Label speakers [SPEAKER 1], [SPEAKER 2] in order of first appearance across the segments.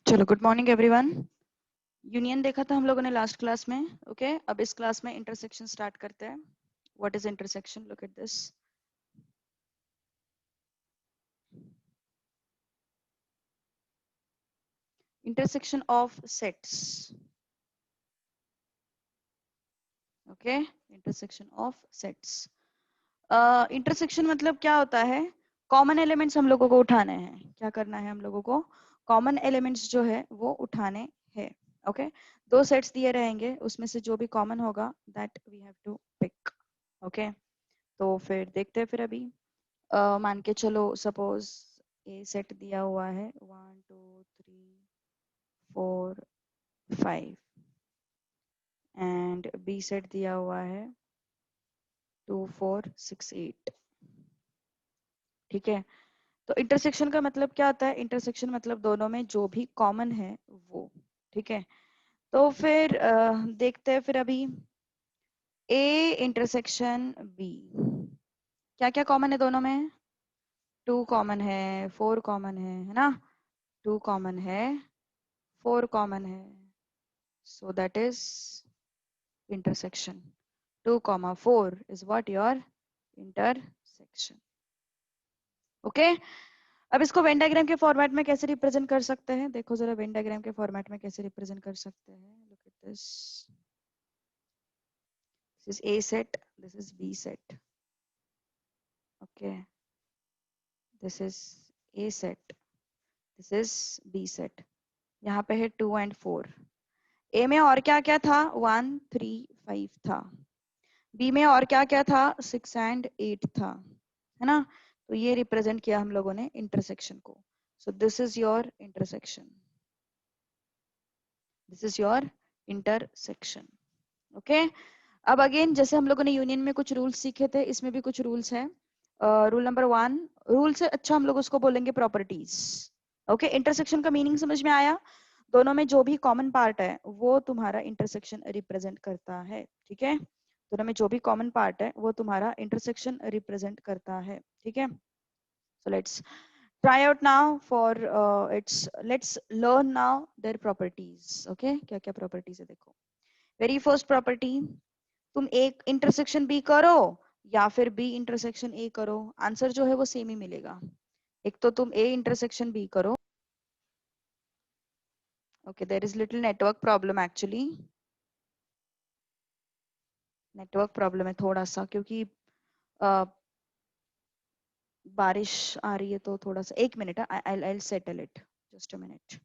[SPEAKER 1] चलो, good morning everyone. Union देखा था हम लोगों ने लास्ट क्लास में। ओके, अब इस क्लास में इंटरसेक्शन स्टार्ट करते हैं। What is intersection? Look at this. Intersection of sets. Okay, intersection of sets. Intersection मतलब क्या होता है? कॉमन एलिमेंट्स हम लोगों को उठाने हैं। क्या करना है हम लोगों को? कॉमन एलिमेंट्स जो है वो उठाने हैं। ओके, दो सेट्स दिए रहेंगे, उसमें से जो भी कॉमन होगा that we have to pick. Okay, तो फिर देखते हैं। फिर अभी मान के चलो, सपोज ए सेट दिया हुआ है 1 2 3 4 5 एंड बी सेट दिया हुआ है 2 4 6 8। ठीक है, तो इंटरसेक्शन का मतलब क्या होता है? इंटरसेक्शन मतलब दोनों में जो भी कॉमन है वो। ठीक है, तो फिर देखते हैं। फिर अभी ए इंटरसेक्शन बी, क्या क्या कॉमन है दोनों में? 2 कॉमन है, 4 कॉमन है ना? 2 कॉमन है, 4 कॉमन है, so that is intersection. 2 comma 4 is what? Your intersection. Okay, अब इसको वेन डायग्राम के फॉर्मेट में कैसे रिप्रेजेंट कर सकते हैं? देखो जरा, वेन डायग्राम के फॉर्मेट में कैसे रिप्रेजेंट कर सकते हैं। Look at this. This is A set, this is B set. Okay, this is A set, this is B set. यहाँ पे है 2 एंड 4। ए में और क्या क्या था? 1 3 5 था। बी में और क्या क्या था? 6 एंड 8 था, है ना? तो ये रिप्रेजेंट किया हम लोगों ने इंटरसेक्शन को। So this is your intersection, this is your intersection. Okay, अब अगेन जैसे हम लोगों ने यूनियन में कुछ रूल्स सीखे थे, इसमें भी कुछ रूल्स है। रूल नंबर 1, रूल से अच्छा हम लोग उसको बोलेंगे प्रॉपर्टीज। ओके, इंटरसेक्शन का मीनिंग समझ में आया? दोनों में जो भी कॉमन पार्ट है वो तुम्हारा इंटरसेक्शन रिप्रेजेंट करता है। ठीक है, दोनों में जो भी कॉमन पार्ट है वो तुम्हारा इंटरसेक्शन रिप्रेजेंट करता है। ठीक है, so let's try out now for let's learn now their properties. Okay, क्या क्या properties है देखो। very first property, तुम एक इंटरसेक्शन बी करो या फिर बी इंटरसेक्शन ए करो, आंसर जो है वो सेम ही मिलेगा। एक तो तुम ए इंटरसेक्शन बी करो। Okay, there is little network problem actually. Network problem है थोड़ा सा, क्योंकि बारिश आ रही है, तो थोड़ा सा। एक minute, I settle it, just a minute.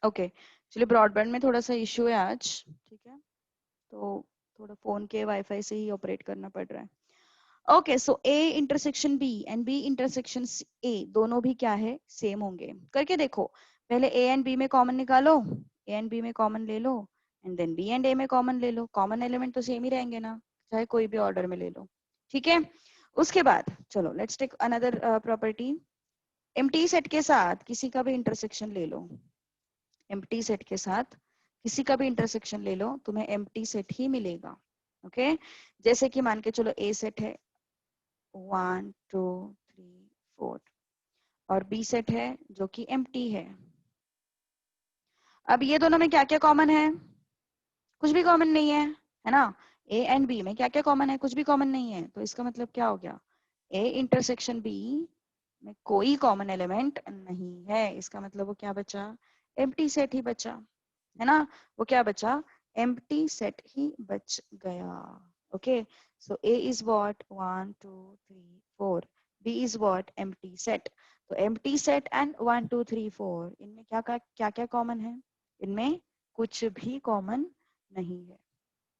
[SPEAKER 1] Okay, चलिए, ब्रॉडबैंड में थोड़ा सा इश्यू है आज। ठीक है, तो थोड़ा फोन के वाईफाई से ही ऑपरेट करना पड़ रहा है। Okay, so A intersection B and B intersection A दोनों भी क्या है? सेम होंगे। करके देखो, पहले ए एंड बी में कॉमन निकालो, ए एंड बी में कॉमन ले लो, and then B and A में कॉमन ले लो। कॉमन एलिमेंट तो सेम ही रहेंगे ना, चाहे कोई भी ऑर्डर में ले लो। ठीक है, उसके बाद चलो let's take another property. Empty set के साथ किसी का भी इंटरसेक्शन ले लो। एम्प्टी सेट के साथ किसी का भी इंटरसेक्शन ले लो, तुम्हें एम्प्टी सेट ही मिलेगा। ओके, जैसे कि मान के चलो ए सेट है 1 2 3 4 और बी सेट है जो कि एम्प्टी है। अब ये दोनों में क्या क्या कॉमन है? कुछ भी कॉमन नहीं है ना? ए एंड बी में क्या क्या कॉमन है? कुछ भी कॉमन नहीं है। तो इसका मतलब क्या हो गया? ए इंटरसेक्शन बी में कोई कॉमन एलिमेंट नहीं है। इसका मतलब वो क्या बचा? एम्प्टी सेट ही बचा, है ना? वो क्या बचा? एम्प्टी सेट ही बच गया। Okay, so A is what? 1 2 3 4, B is what? Empty set. तो एम्प्टी सेट एंड 1 2 3 4, इनमें क्या क्या कॉमन है? इनमें कुछ भी कॉमन नहीं है।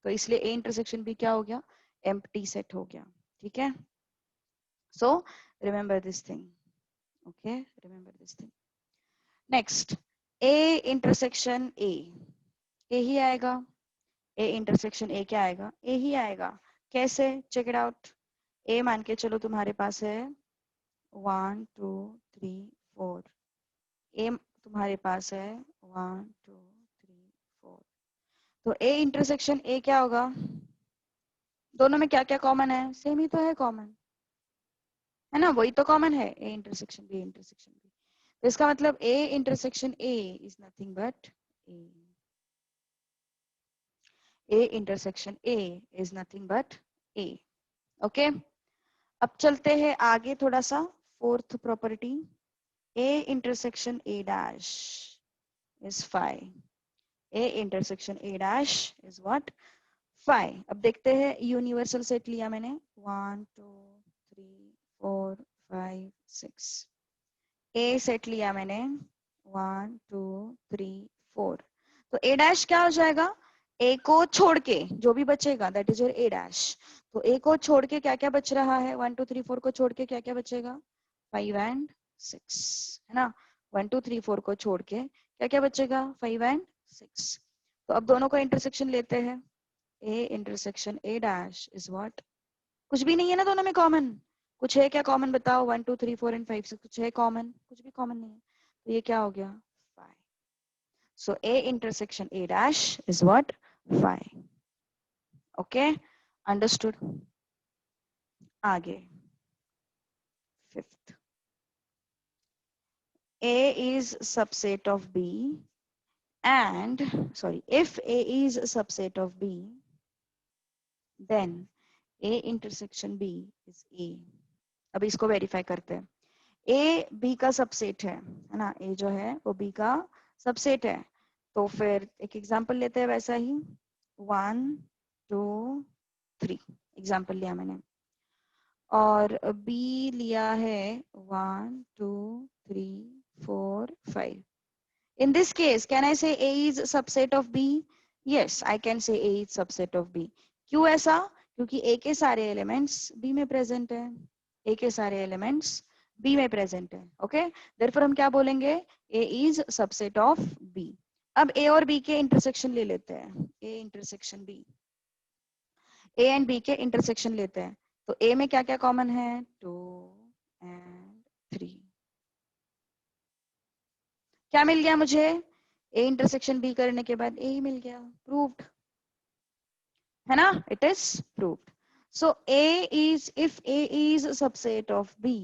[SPEAKER 1] तो इसलिए ए इंटरसेक्शन बी क्या हो गया? एम्प्टी सेट हो गया, ठीक है। So remember this thing, okay, remember this thing. Next, A intersection A ही आएगा, ए इंटरसेक्शन ए क्या आएगा, ए ही आएगा। कैसे, चेक इट आउट। ए मान के चलो तुम्हारे पास है 1 2 3 4, ए तुम्हारे पास है 1 2 3 4, तो ए इंटरसेक्शन ए क्या होगा, दोनों में क्या क्या कॉमन है, सेम ही तो है कॉमन, है ना, वही तो कॉमन है, A intersection B intersection B. तो इसका मतलब A intersection A is nothing but A, A intersection A is nothing but A. Okay, अब चलते हैं आगे थोड़ा सा, fourth property, A intersection A dash is phi. A intersection A dash is what? Phi. अब देखते हैं, यूनिवर्सल सेट लिया मैंने 1 2 3 4 5 6, A सेट लिया मैंने 1 2 3 4, तो A डैश क्या हो जाएगा, ए को छोड़ के जो भी बचेगा that is your A dash. तो ए को छोड़ के क्या क्या बच रहा है, 1 2 3 4 को छोड़ के क्या क्या बचेगा, 5 एंड 6, है ना। 1 2 3 4 को छोड़ के क्या क्या बचेगा, 5 एंड 6। तो अब दोनों का इंटरसेक्शन लेते हैं, ए intersection A dash is what, कुछ भी नहीं है ना दोनों में कॉमन, कुछ है क्या कॉमन बताओ, 1 2 3 4 एंड 5 6 कुछ है कॉमन, कुछ भी कॉमन नहीं है, तो ये क्या हो गया, 5। So A intersection A dash is what, phi. Okay, understood. आगे fifth, A is subset of B and sorry, if A is a subset of B, then A intersection B is A. अब इसको verify करते हैं, A B का subset है ना, ए जो है वो बी का सबसेट है, तो फिर एक एग्जांपल लेते हैं वैसा ही, 1 2 3 एग्जांपल लिया मैंने, और बी लिया है 1 2 3 4 5। In this case, can I say A is subset of B? Yes, I can say A is subset of B. क्यों ऐसा? क्योंकि A के सारे एलिमेंट्स B में प्रेजेंट है, A के सारे एलिमेंट्स B में प्रेजेंट है, ओके। Therefore हम क्या बोलेंगे, A is subset of B। अब A और B के इंटरसेक्शन ले लेते हैं, A intersection B, A and B के इंटरसेक्शन लेते हैं, तो A में क्या क्या कॉमन है, 2 एंड 3, क्या मिल गया मुझे, ए इंटरसेक्शन बी करने के बाद ए ही मिल गया, प्रूव्ड, है ना, it is proved. So A is, if A is subset of B,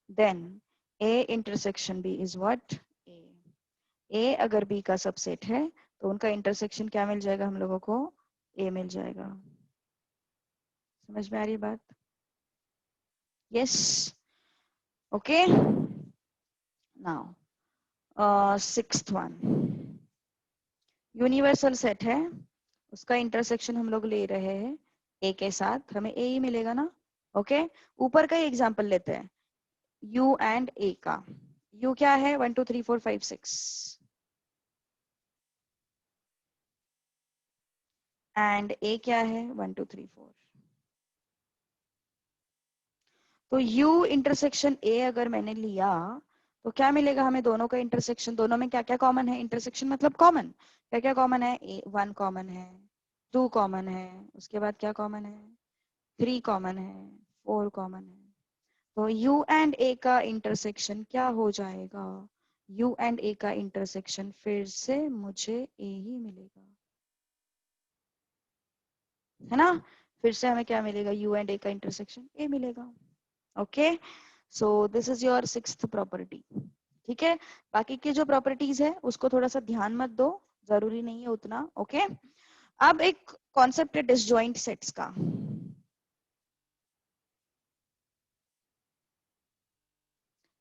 [SPEAKER 1] then A intersection B is what, A. A अगर बी का सबसेट है तो उनका इंटरसेक्शन क्या मिल जाएगा हम लोगों को, ए मिल जाएगा। समझ में आ रही बात, yes, okay. Now sixth one, universal set है, उसका इंटरसेक्शन हम लोग ले रहे हैं ए के साथ, हमें ए ही मिलेगा ना, ओके। ऊपर का एग्जांपल लेते हैं, यू एंड ए का, यू क्या है 1 2 3 4 5 6 एंड ए क्या है 1 2 3 4। तो यू इंटरसेक्शन ए अगर मैंने लिया तो क्या मिलेगा हमें, दोनों का इंटरसेक्शन, दोनों में क्या क्या कॉमन है, इंटरसेक्शन मतलब कॉमन, क्या क्या कॉमन है, ए 1 कॉमन है, 2 कॉमन है, उसके बाद क्या कॉमन है, 3 कॉमन है, 4 कॉमन है, तो U एंड A का इंटरसेक्शन क्या हो जाएगा, U एंड A का इंटरसेक्शन फिर से मुझे A ही मिलेगा, है ना, फिर से हमें क्या मिलेगा, U एंड A का इंटरसेक्शन A मिलेगा, okay. So this is your sixth property, ठीक है। बाकी की जो प्रॉपर्टीज है उसको थोड़ा सा ध्यान मत दो, जरूरी नहीं है उतना, ओके। अब एक कॉन्सेप्ट है डिसजॉइंट सेट्स का,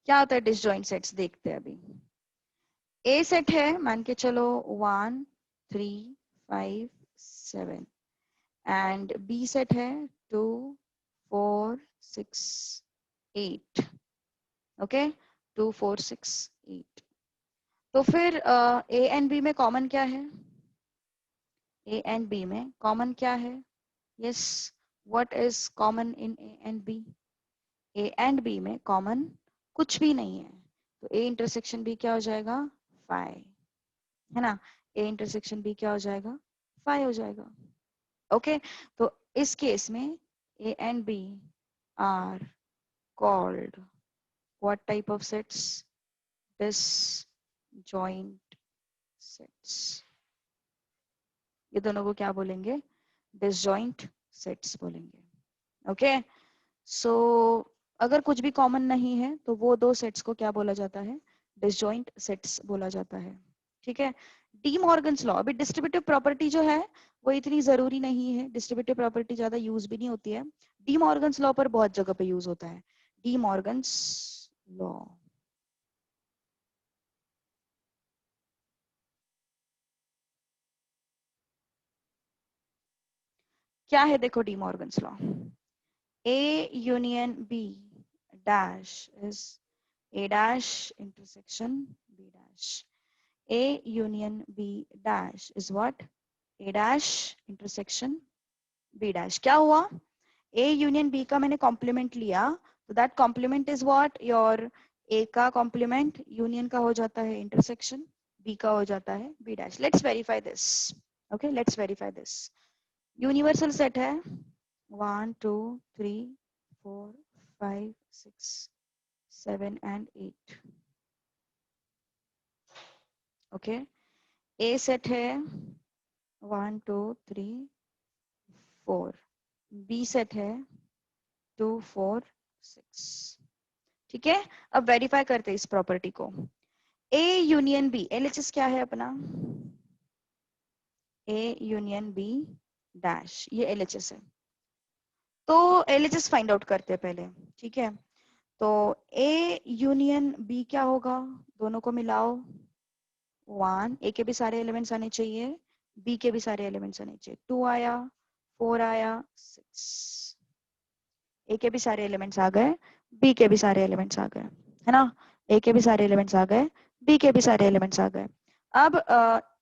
[SPEAKER 1] क्या होता है डिसजॉइंट सेट्स, देखते हैं अभी। ए सेट है, मान के चलो 1 3 5 7 एंड बी सेट है 2 4 6 8, ओके, 2 4 6 8। तो फिर ए एंड बी में कॉमन क्या है, ए एंड बी में कॉमन क्या है, yes what is common in A and B? A and B में कॉमन कुछ भी नहीं है, तो ए इंटरसेक्शन बी क्या हो जाएगा? फाई, है ना? ए इंटरसेक्शन बी क्या हो जाएगा? फाई हो जाएगा। ओके, तो इस केस में A and B are called what type of sets? Disjoint sets. ये दोनों को क्या बोलेंगे? डिसजॉइंट सेट्स बोलेंगे। ओके, सो अगर कुछ भी कॉमन नहीं है तो वो दो सेट्स को क्या बोला जाता है? डिसजॉइंट सेट्स बोला जाता है। ठीक है, डी मॉर्गन्स लॉ। अभी डिस्ट्रीब्यूटिव प्रॉपर्टी जो है वो इतनी जरूरी नहीं है, डिस्ट्रीब्यूटिव प्रॉपर्टी ज्यादा यूज भी नहीं होती है। डी मॉर्गन्स लॉ पर बहुत जगह पे यूज होता है, डी मॉर्गन्स लॉ। क्या है देखो D Morgan's law, A union B dash is A dash intersection B dash. A union B dash is what? A dash intersection B dash. क्या हुआ? A union B का मैंने complement लिया, तो that complement is what? Your A का complement union का हो जाता है इंटरसेक्शन, B का हो जाता है B dash. Let's verify this. Okay, let's verify this. Universal set है 1 2 3 4 5 6 7 and 8। ओके, ए सेट है 1 2 3 4, बी सेट है 2 4 6। ठीक है, अब वेरीफाई करते हैं इस प्रॉपर्टी को। ए यूनियन बी, एलएचएस क्या है अपना? ए यूनियन बी डैश, ये एलएचएस है। तो एलएचएस फाइंड आउट करते हैं पहले। ठीक है, तो ए यूनियन बी क्या होगा? दोनों को मिलाओ, 1, ए के भी सारे एलिमेंट्स आने चाहिए, बी के भी सारे एलिमेंट्स आने चाहिए। 2 आया, 4 आया, 6। ए के भी सारे एलिमेंट्स आ गए, बी के भी सारे एलिमेंट्स आ गए, है ना? ए के भी सारे एलिमेंट्स आ गए, बी के भी सारे एलिमेंट्स आ गए। अब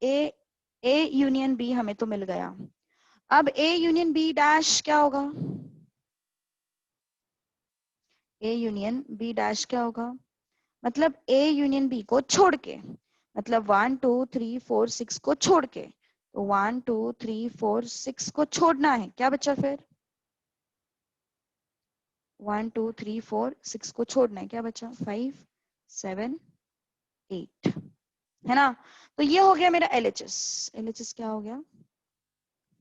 [SPEAKER 1] ए ए यूनियन बी हमें तो मिल गया। अब ए यूनियन बी डैश क्या होगा? ए यूनियन बी डैश क्या होगा? मतलब ए यूनियन बी को छोड़ के, मतलब 1 2 3 4 6 को छोड़ के, तो 1 2 3 4 6 को छोड़ना है, क्या बचा फिर? 1 2 3 4 6 को छोड़ना है, क्या बचा? 5 7 8, है ना? तो ये हो गया मेरा एलएचएस। एलएचएस क्या हो गया?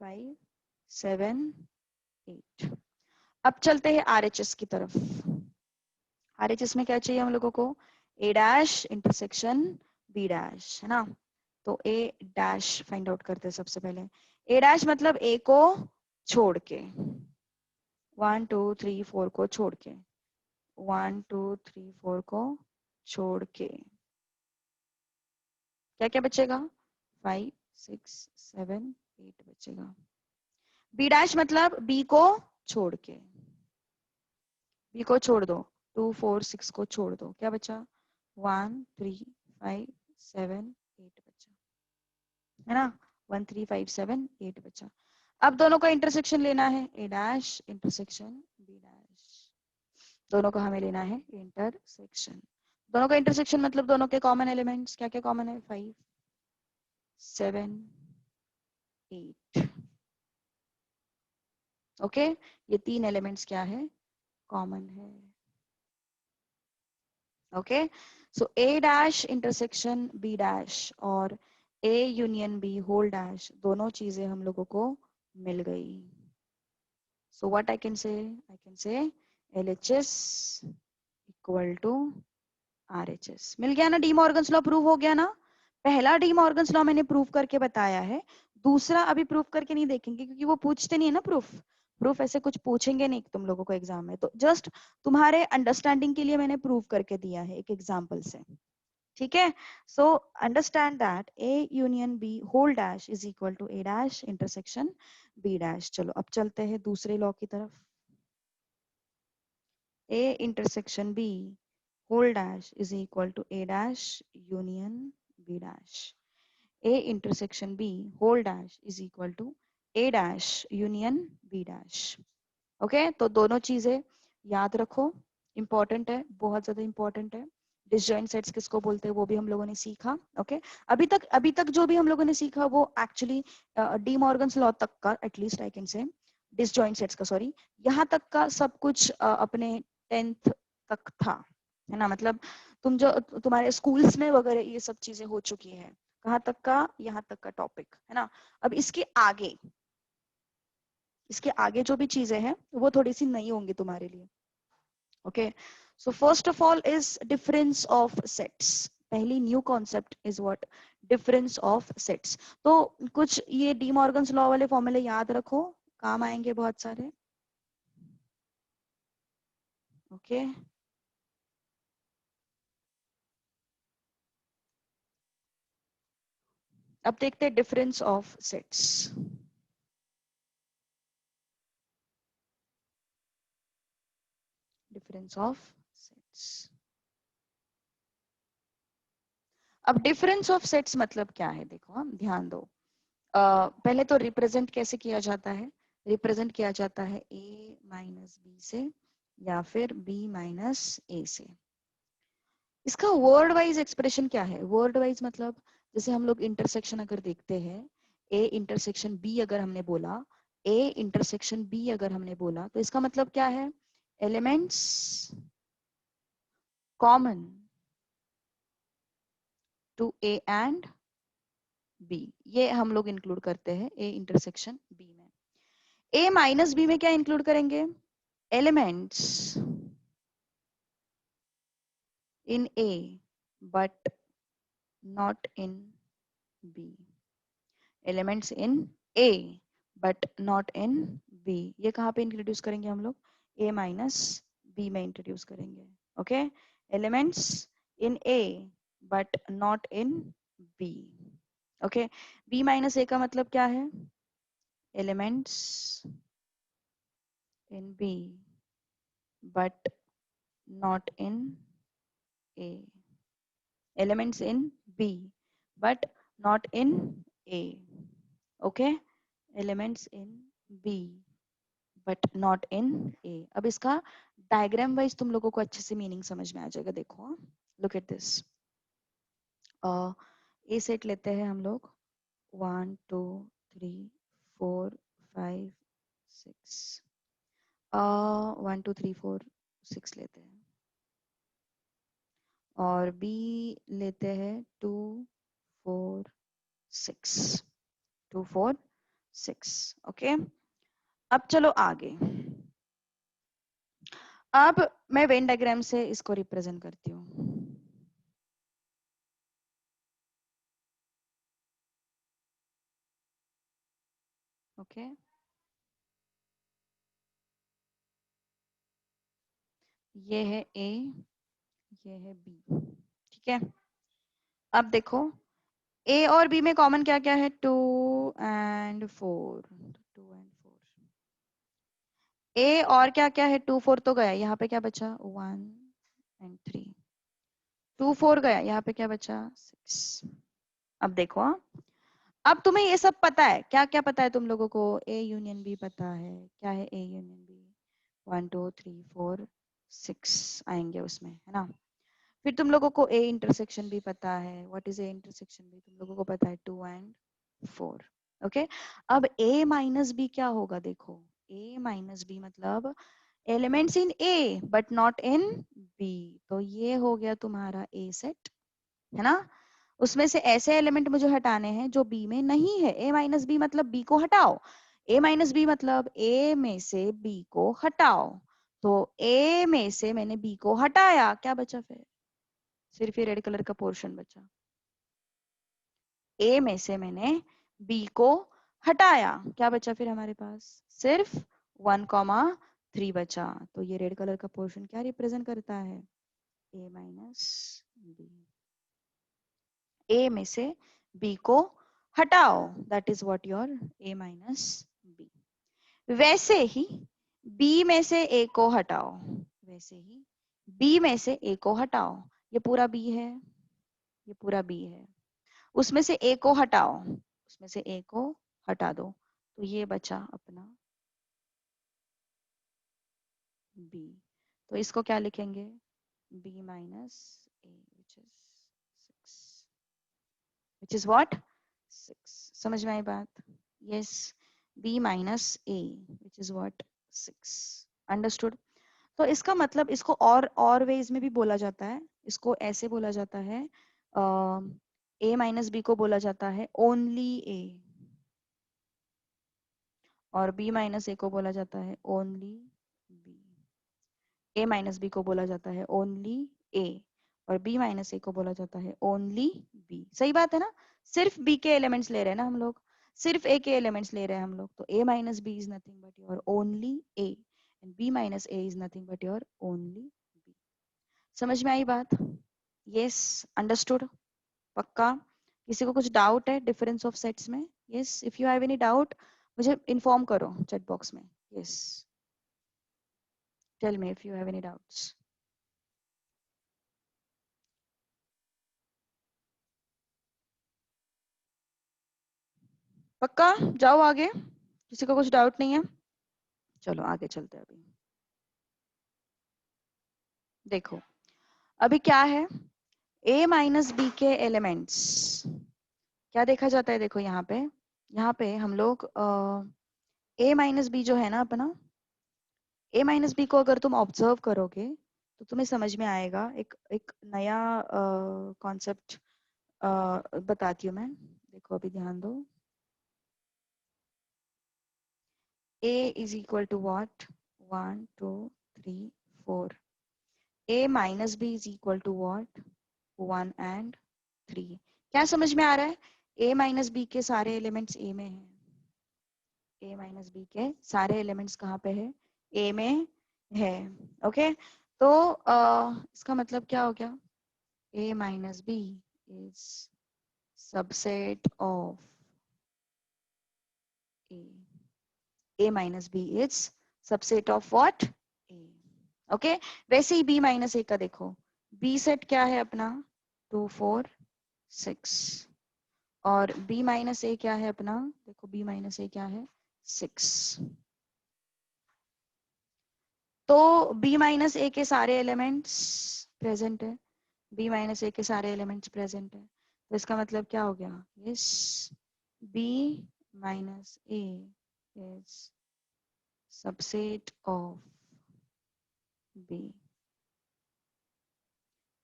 [SPEAKER 1] 5 7 8। अब चलते हैं आरएचएस की तरफ। आरएचएस में क्या चाहिए हम लोगों को? ए डैश इंटरसेक्शन बी डैश, है ना? तो ए डैश फाइंड आउट करते हैं सबसे पहले। ए डैश मतलब ए को छोड़ के, 1 2 3 4 को छोड़ के, 1 2 3 4 को छोड़ के क्या क्या बचेगा? 5 6 7 8 बचेगा। बी डैश मतलब बी को छोड़ के, बी को छोड़ दो, 2 4 6 को छोड़ दो, क्या बचा? 1 3 5 7 8 बचा, है ना? 1 3 5 7 8 बचा। अब दोनों का इंटरसेक्शन लेना है, ए डैश इंटरसेक्शन बी डैश। दोनों का हमें लेना है इंटरसेक्शन। दोनों का इंटरसेक्शन मतलब दोनों के कॉमन एलिमेंट्स क्या क्या कॉमन है? 5 7 8। ओके, ये तीन एलिमेंट्स क्या है? कॉमन है। Okay, so A dash intersection B dash और A union B whole dash, दोनों चीजें हम लोगों को मिल गई। So what I can say LHS equal to RHS। मिल गया ना? डी मॉर्गन्स लॉ प्रूव हो गया ना? पहला डी मॉर्गन्स लॉ मैंने प्रूव करके बताया है, दूसरा अभी प्रूव करके नहीं देखेंगे क्योंकि वो पूछते नहीं है ना प्रूफ। प्रूफ ऐसे कुछ पूछेंगे नहीं तुम लोगों को एग्जाम में, तो जस्ट तुम्हारे अंडरस्टैंडिंग के लिए मैंने प्रूव करके दिया है एक एग्जाम्पल से। ठीक है, so understand that A union B whole dash is equal to A dash intersection B dash. चलो अब चलते हैं दूसरे लॉ की तरफ। A intersection B whole dash is equal to A dash union B dash. A intersection B whole dash is equal to A dash union B dash. Okay तो दोनों चीजें याद रखो, इंपॉर्टेंट है, बहुत ज्यादा इंपॉर्टेंट है। डिसजॉइंट सेट्स किसको बोलते हैं वो भी हम लोगों ने सीखा। ओके अभी तक जो भी हम लोगों ने सीखा वो एक्चुअली डी मॉर्गन्स लॉ तक का, एटलीस्ट आई कैन से डिसजॉइंट सेट्स का, सॉरी, यहाँ तक का सब कुछ अपने 10th तक था, है ना। मतलब तुम जो तुम्हारे स्कूल्स में वगैरह ये सब चीजें हो चुकी है। कहाँ तक का? यहाँ तक का टॉपिक, है ना। अब इसके आगे जो भी चीजें हैं वो थोड़ी सी नई होंगी तुम्हारे लिए। Okay so first of all is difference of sets. पहली new concept is what? Difference of sets. तो कुछ ये डी मॉर्गन्स लॉ वाले फॉर्मूले याद रखो, काम आएंगे बहुत सारे। ओके अब देखते हैं difference of sets. Difference of sets. अब डिफरेंस ऑफ सेट्स मतलब क्या है? देखो हम ध्यान दो। पहले तो रिप्रेजेंट कैसे किया जाता है? रिप्रेजेंट किया जाता है a माइनस बी से या फिर b माइनस ए से। इसका वर्ड वाइज एक्सप्रेशन क्या है? वर्ड वाइज मतलब जैसे हम लोग इंटरसेक्शन अगर देखते हैं, a इंटरसेक्शन b अगर हमने बोला, a इंटरसेक्शन b अगर हमने बोला, तो इसका मतलब क्या है? Elements common to a and b, ये हम लोग इंक्लूड करते हैं a इंटरसेक्शन b में। a माइनस b में क्या इंक्लूड करेंगे? Elements in A but not in B. Elements in A but not in B. ये कहाँ पे इंट्रोड्यूस करेंगे हम लोग? A माइनस B में इंट्रोड्यूस करेंगे। Okay elements in A but not in B. Okay B minus A का मतलब क्या है? Elements in B but not in A. Elements in B but not in A. Okay? Elements in B but not in A. अब इसका diagram wise तुम लोगों को अच्छे से मीनिंग समझ में आ जाएगा। देखो look at this. A set लेते हैं हम लोग 1 2 3 4 5 6 1 2 3 4 6 लेते हैं और B लेते हैं 2 4 6 2 4 6। ओके अब चलो आगे। अब मैं वेन डायग्राम से इसको रिप्रेजेंट करती हूँ। ओके ये है A, ये है B, ठीक है। अब देखो A और B में कॉमन क्या क्या है? 2 एंड 4, 2 एंड 4। A और क्या क्या है? 2 4 तो गया, यहाँ पे क्या बचा? 1 एंड 3। 2 4 गया, यहाँ पे क्या बचा? 6। अब देखो अब तुम्हें ये सब पता है, क्या क्या पता है तुम लोगों को? A यूनियन B पता है। क्या है A यूनियन B? 1 2 3 4 6 आएंगे उसमें, है ना। फिर तुम लोगों को A इंटरसेक्शन भी पता है। व्हाट इज A इंटरसेक्शन भी? तुम लोगों को पता है 2 एंड 4। ओके अब A माइनस B क्या होगा? देखो A माइनस B मतलब elements in A but not in B। तो ये हो गया तुम्हारा A सेट, है ना। उसमें से ऐसे एलिमेंट मुझे हटाने हैं जो बी में नहीं है। ए माइनस बी मतलब बी को हटाओ। ए माइनस बी मतलब ए में से बी को हटाओ। तो ए में से मैंने बी को हटाया, क्या बचा फिर? सिर्फ ये रेड कलर का पोर्शन बचा। ए में से मैंने बी को हटाया, क्या बचा फिर हमारे पास? सिर्फ 1,3 बचा। तो ये रेड कलर का पोर्शन क्या रिप्रेजेंट करता है? ए माइनस बी। ए में से बी को हटाओ, that is what your A minus B. वैसे ही बी में से ए को हटाओ, वैसे ही बी में से ए को हटाओ। ये पूरा बी है, ये पूरा बी है। उसमें से ए को हटाओ, उसमें से ए को हटा दो, तो ये बचा अपना बी। तो इसको क्या लिखेंगे, B minus A which is what 6। समझ में आई बात? Yes, B minus A which is what 6। Understood? तो इसका मतलब इसको और वेज में भी बोला जाता है। इसको ऐसे बोला जाता है, ए माइनस बी को बोला जाता है ओनली ए, और बी माइनस ए को बोला जाता है only B. A minus B को बोला जाता है ओनली ए, और बी माइनस ए को बोला जाता है ओनली बी। सही बात है ना? सिर्फ बी के एलिमेंट्स ले रहे हैं ना हम लोग, सिर्फ ए के एलिमेंट्स ले रहे हैं हम लोग। तो A minus B is nothing but your only A, and B minus A is nothing but your only B. समझ में आई बात? Yes, understood? पक्का? किसी को कुछ डाउट है डिफरेंस ऑफ सेट्स में? Yes, if you have any doubt मुझे इन्फॉर्म करो चैट बॉक्स में। Yes, tell me if you have any doubts. पक्का? जाओ आगे, किसी को कुछ डाउट नहीं है? चलो आगे चलते हैं। अभी देखो, अभी क्या है, a माइनस बी के एलिमेंट्स क्या देखा जाता है? देखो यहाँ पे हम लोग a माइनस बी जो है ना अपना, a माइनस बी को अगर तुम ऑब्जर्व करोगे तो तुम्हें समझ में आएगा। एक नया कॉन्सेप्ट बताती हूँ मैं। देखो अभी ध्यान दो। a is equal to what 1 2 3 4, a minus B is equal to what 1 and 3। क्या समझ में आ रहा है? a माइनस बी के सारे एलिमेंट्स a में हैं। a माइनस बी के सारे एलिमेंट्स कहाँ पे है? a में है। ओके, तो इसका मतलब क्या हो गया? a minus B is subset of a। a minus B is subset of what? a। Okay, वैसे ही b माइनस a का देखो, b सेट क्या है अपना 2 4 6, और b माइनस ए क्या है अपना? देखो b माइनस ए क्या है 6। तो b माइनस ए के सारे एलिमेंट्स प्रेजेंट है, b माइनस ए के सारे एलिमेंट्स प्रेजेंट है। तो इसका मतलब क्या हो गया? Yes, b minus A is subset of b।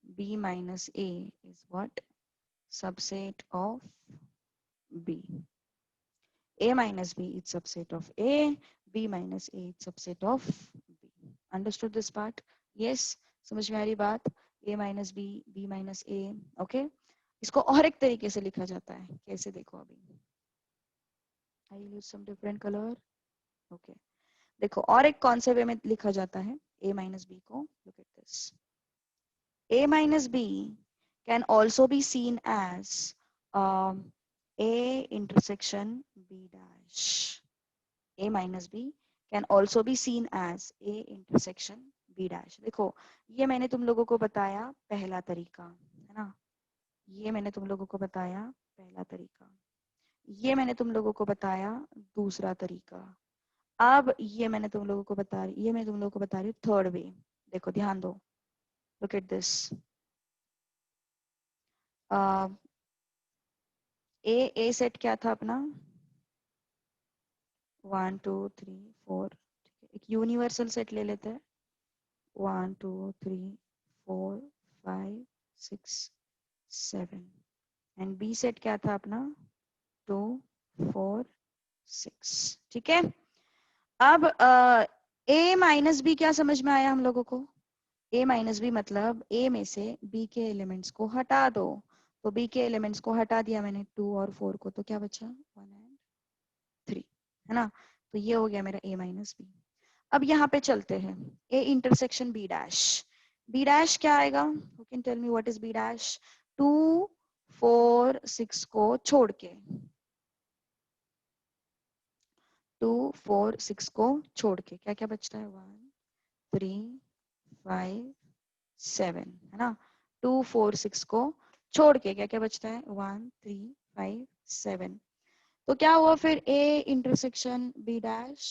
[SPEAKER 1] b minus A is what? Subset of b। a minus b is subset of a, b minus a is subset of b. Understood this part? Yes, समझ में आ रही बात? a minus b, b minus a, okay? इसको और एक तरीके से लिखा जाता है, कैसे देखो अभी। I use some different color, okay? देखो और एक कौन से वे में लिखा जाता है a minus b को? Look at this. a minus b can also be seen as a intersection b dash. a minus b can also be seen as a intersection b dash। देखो ये मैंने तुम लोगों को बताया पहला तरीका, है ना? ये मैंने तुम लोगों को बताया पहला तरीका, ये मैंने तुम लोगों को बताया दूसरा तरीका, अब ये मैंने तुम लोगों को बता रही हूँ थर्ड वे। देखो ध्यान दो, look at this. A set क्या था अपना? 1 2 3 4। एक यूनिवर्सल सेट ले लेते हैं। 1 2 3 4 5 6 7, एंड बी सेट क्या था अपना? 2 4 6। ठीक है, अब a माइनस बी क्या समझ में आया हम लोगों को? a माइनस बी मतलब a में से b के एलिमेंट्स को हटा दो। तो b के एलिमेंट्स को हटा दिया मैंने 2 और 4 को, तो क्या बचा? 1 एंड 3, है ना? तो ये हो गया मेरा a माइनस बी। अब यहाँ पे चलते हैं, a intersection b dash. b dash क्या आएगा? You can tell me what is b dash? 2 4 6 को छोड़ के, 2 4 6 को छोड़ के क्या क्या बचता है? 1 3 5 7, है ना? 2 4 6 को छोड़ के क्या क्या बचता है? 1 3 5 7। तो क्या हुआ फिर? a intersection b dash.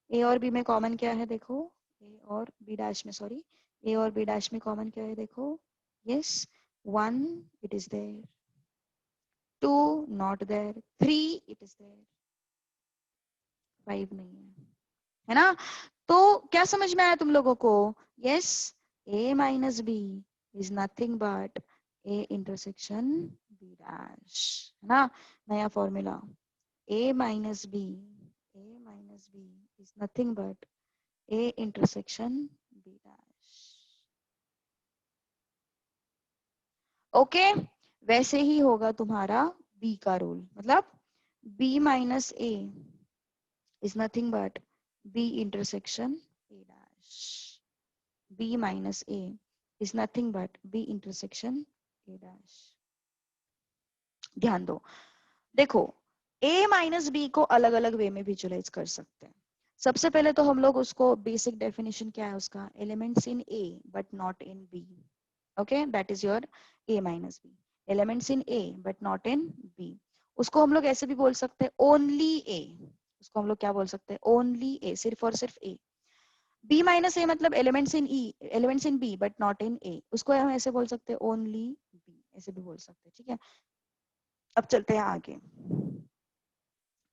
[SPEAKER 1] a और b में कॉमन क्या है? देखो ए और बी डैश में, सॉरी, ए और बी डैश में कॉमन क्या है देखो, yes, 1 it is there, 2 not there, 3 it is there, 5 नहीं है ना? तो क्या समझ में आया तुम लोगों को? Yes, A minus B is nothing but A intersection B dash, है ना? नया formula, A minus B, A minus B is nothing but A intersection B dash. Okay, वैसे ही होगा तुम्हारा बी का रूल, मतलब B minus A is nothing but B intersection A dash. B minus A is nothing but B intersection A dash. ध्यान दो, देखो A minus B को अलग अलग वे में विजुअलाइज कर सकते हैं। सबसे पहले तो हम लोग उसको, बेसिक डेफिनेशन क्या है उसका, elements in A but not in B। Okay, that is your A minus B, elements in A but not in B। उसको हम लोग ऐसे भी बोल सकते हैं ओनली A, उसको हम लोग क्या बोल सकते हैं, ओनली ए, सिर्फ और सिर्फ ए। बी माइनस ए मतलब elements in E, elements in B but not in A, उसको हम ऐसे बोल सकते हैं ओनली बी, ऐसे भी बोल सकते हैं, ठीक है? अब चलते हैं आगे।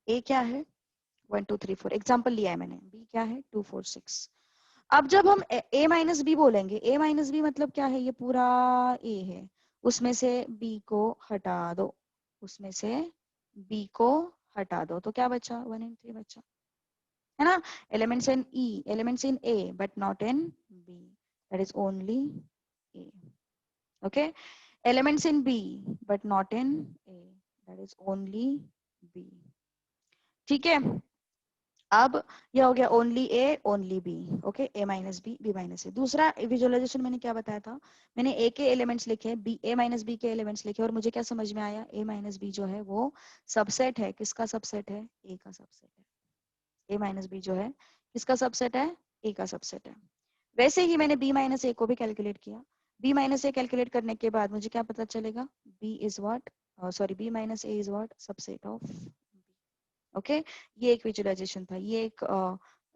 [SPEAKER 1] ए क्या है, 1 2 3 4, एग्जाम्पल लिया है मैंने। बी क्या है, 2 4 6। अब जब हम ए माइनस बी बोलेंगे, ए माइनस बी मतलब क्या है, ये पूरा ए है, उसमें से बी को हटा दो, उसमें से बी को हटा दो, तो क्या बचा, 1 एंड 3 बचा, है ना? Elements in E, elements in A but not in B, that is only A. Okay, elements in B but not in A, that is only B. ठीक है, अब यह हो गया only A only B. Okay, A minus B, B minus A. दूसरा visualization मैंने क्या बताया था, मैंने ए के एलिमेंट्स लिखे, बी, ए माइनस बी के एलिमेंट्स लिखे, और मुझे क्या समझ में आया, ए माइनस बी जो है वो सबसेट है, किसका सबसेट है, ए का सबसेट है। ए माइनस बी जो है किसका सबसेट है, ए का सबसेट है। वैसे ही मैंने बी माइनस ए को भी कैलकुलेट किया, बी माइनस ए कैलकुलेट करने के बाद मुझे क्या पता चलेगा, B is what, sorry, B minus A is what, subset of B. Okay, ये एक विजुअलाइजेशन था, ये एक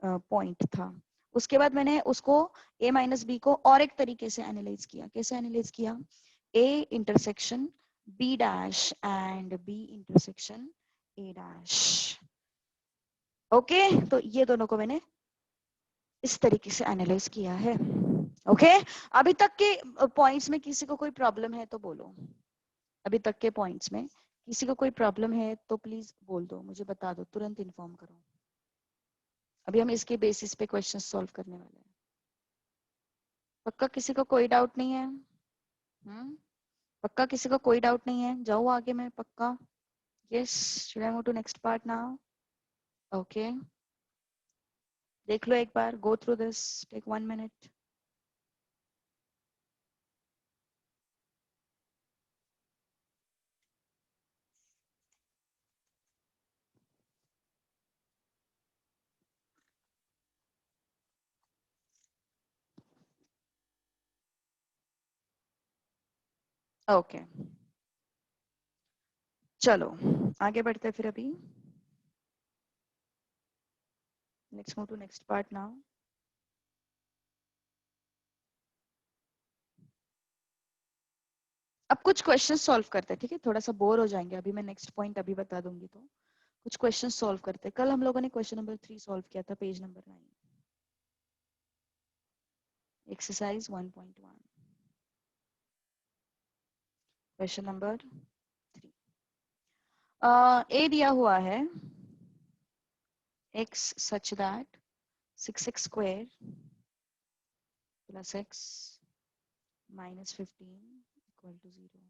[SPEAKER 1] पॉइंट था। उसके बाद मैंने उसको, ए माइनस बी को और एक तरीके से एनालाइज किया। कैसे एनालाइज किया, A intersection B dash and B intersection A dash. Okay, तो ये दोनों को मैंने इस तरीके से एनालाइज किया है। ओके, अभी तक के पॉइंट्स में किसी को कोई प्रॉब्लम है तो बोलो। अभी तक के पॉइंट्स में किसी को कोई प्रॉब्लम है तो प्लीज बोल दो, मुझे बता दो, तुरंत इन्फॉर्म करो। अभी हम इसके बेसिस पे क्वेश्चन सॉल्व करने वाले हैं। पक्का किसी को कोई डाउट नहीं है? पक्का किसी को कोई डाउट नहीं है? जाओ आगे में, पक्का? Yes, should I move to next part now? Okay, देख लो एक बार, go through this, take 1 minute. Okay, चलो आगे बढ़ते हैं फिर। अभी let's move to next part now. अब कुछ क्वेश्चन सॉल्व करते हैं, ठीक है? थोड़ा सा बोर हो जाएंगे, अभी मैं नेक्स्ट पॉइंट अभी बता दूंगी, तो कुछ क्वेश्चन सॉल्व करते हैं। कल हम लोगों ने क्वेश्चन नंबर 3 सॉल्व किया था, page number 9, exercise 1.1, question number 3। ए दिया हुआ है x such that 6x square plus x minus 15 equal to 0।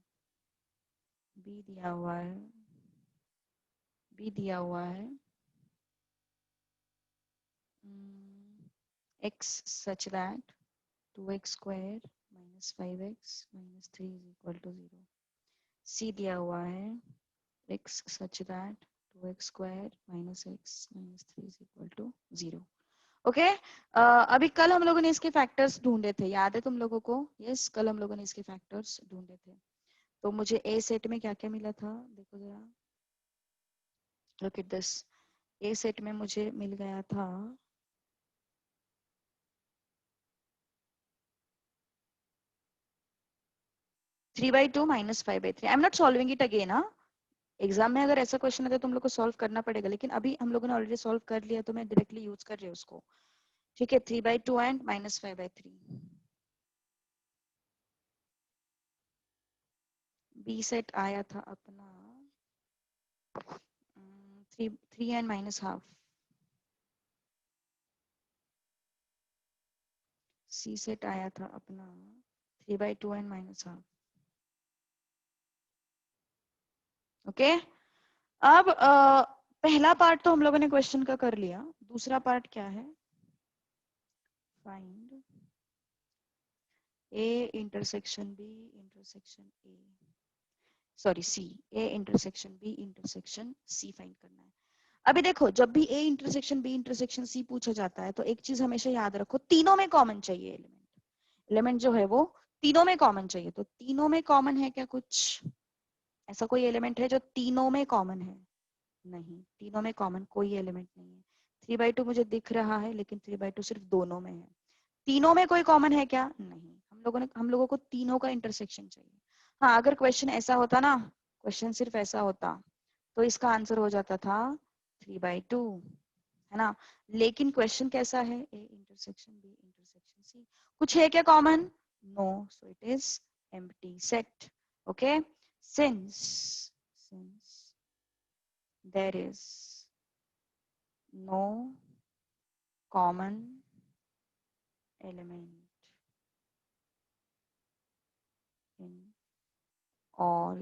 [SPEAKER 1] b दिया हुआ है, b दिया हुआ है x such that 2x square minus 5x minus 3 is equal to 0। c दिया हुआ है x such that 2x square minus x minus 3 is equal to 0। Okay, अभी कल हम लोगों ने इसके फैक्टर्स ढूंढे थे, याद है तुम लोगों को? यस, कल हम लोगों ने इसके फैक्टर्स ढूंढे थे। तो मुझे ए सेट में क्या क्या मिला था, देखो जरा, look at this. A set में मुझे मिल गया था 3/2 minus 5/3. I am not solving it again. हाँ, एग्जाम में अगर ऐसा क्वेश्चन आता है तो तुम लोग को सॉल्व करना पड़ेगा, लेकिन अभी हम लोगों ने ऑलरेडी सॉल्व कर लिया तो मैं डायरेक्टली यूज कर रही हूँ उसको. ठीक है, 3/2 एंड माइनस 5/3. बी सेट आया था अपना 3 and minus half. C set आया था अपना 3/2 एंड माइनस हाफ. ओके, अब पहला पार्ट तो हम लोगों ने क्वेश्चन का कर लिया. दूसरा पार्ट क्या है? Find A intersection B intersection A, sorry C, A intersection B intersection C find करना है. अभी देखो, जब भी A intersection B intersection C पूछा जाता है तो एक चीज हमेशा याद रखो, तीनों में कॉमन चाहिए एलिमेंट. एलिमेंट जो है वो तीनों में कॉमन चाहिए. तो तीनों में कॉमन है क्या? कुछ ऐसा कोई एलिमेंट है जो तीनों में कॉमन है? नहीं, तीनों में कॉमन कोई एलिमेंट नहीं है. 3/2 मुझे दिख रहा है, लेकिन 3/2 सिर्फ दोनों में है. तीनों में कोई कॉमन है क्या? नहीं. हम लोगों को तीनों का इंटरसेक्शन चाहिए. हाँ, अगर क्वेश्चन ऐसा होता ना, क्वेश्चन सिर्फ ऐसा होता तो इसका आंसर हो जाता था 3/2, है ना. लेकिन क्वेश्चन कैसा है? A intersection B intersection C. कुछ है क्या common? No, so it is empty set. Okay, since there is no common element in all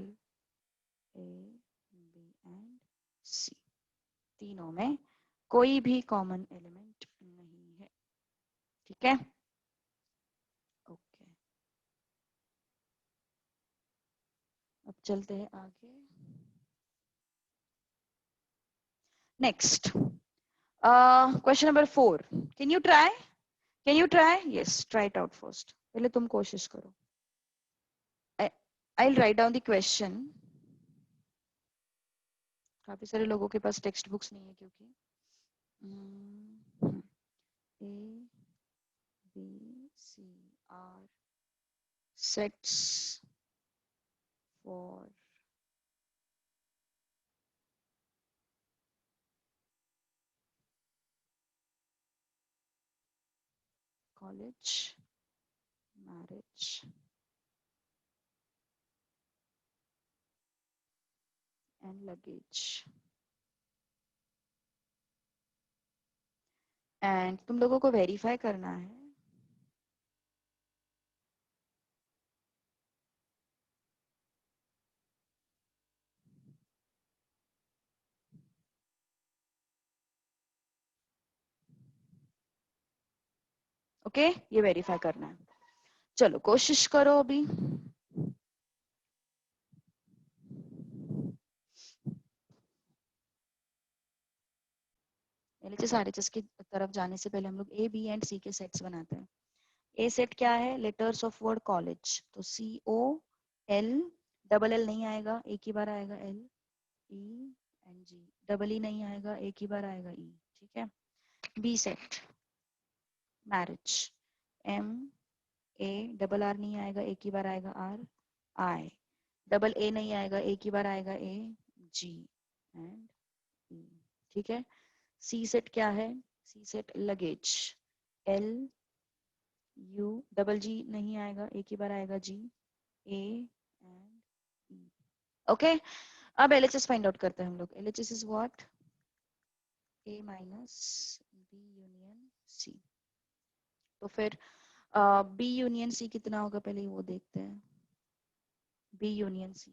[SPEAKER 1] A, B and C, तीनों में कोई भी कॉमन एलिमेंट नहीं है. ठीक है, ओके. अब चलते हैं आगे. Next, question number 4. Can you try? Yes, try it out first. पहले तुम कोशिश करो. I will write down the question. काफी सारे लोगों के पास टेक्स्ट बुक्स नहीं है, क्योंकि A, B, C are sets for college, marriage and luggage. And तुम लोगों को वेरीफाई करना है ओके, ये वेरीफाई करना है. चलो कोशिश करो अभी. एलएचएस आरएचएस की तरफ जाने से पहले हम लोग ए बी एंड सी के सेट्स बनाते हैं. ए सेट क्या है? Letters of word college. तो COL, डबल एल नहीं आएगा, एक ही बार आएगा L, ENG. डबल ई नहीं आएगा, एक ही बार आएगा E. ठीक है. B set marriage, MA, double R नहीं आएगा, एक ही बार आएगा RI. डबल A नहीं आएगा, एक ही बार आएगा AG एंड E. ठीक है. सी सेट क्या है? C set luggage, LU, double G नहीं आएगा, एक ही बार आएगा G, A and E. Okay, अब LHS फाइंड आउट करते हैं हम लोग. LHS is what? A minus B union C. तो फिर B यूनियन C कितना होगा? पहले वो देखते हैं. B union C,